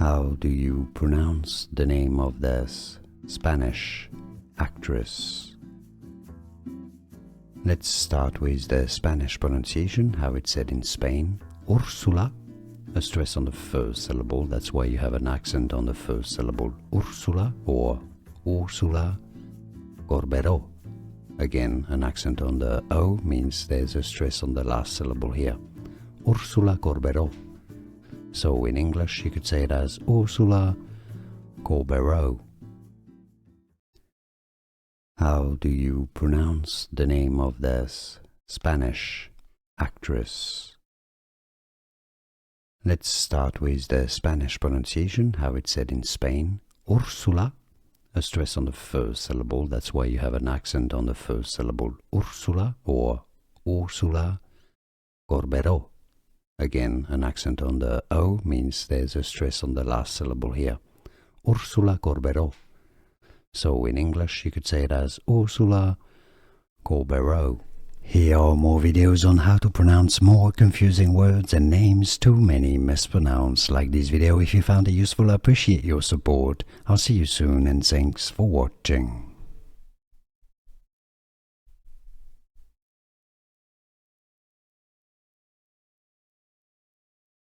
How do you pronounce the name of this Spanish actress? Let's start with the Spanish pronunciation, how it's said in Spain. Ursula, a stress on the first syllable, that's why you have an accent on the first syllable. Ursula or Ursula Corbero. Again, an accent on the O means there's a stress on the last syllable here. Ursula Corbero. So in English you could say it as Ursula Corbero. How do you pronounce the name of this Spanish actress? Let's start with the Spanish pronunciation, how it's said in Spain. Ursula, a stress on the first syllable, that's why you have an accent on the first syllable. Ursula or Ursula Corbero. Again, an accent on the O means there's a stress on the last syllable here. Ursula Corbero. So in English you could say it as Ursula Corbero. Here are more videos on how to pronounce more confusing words and names too many mispronounced. Like this video if you found it useful. I appreciate your support. I'll see you soon and thanks for watching.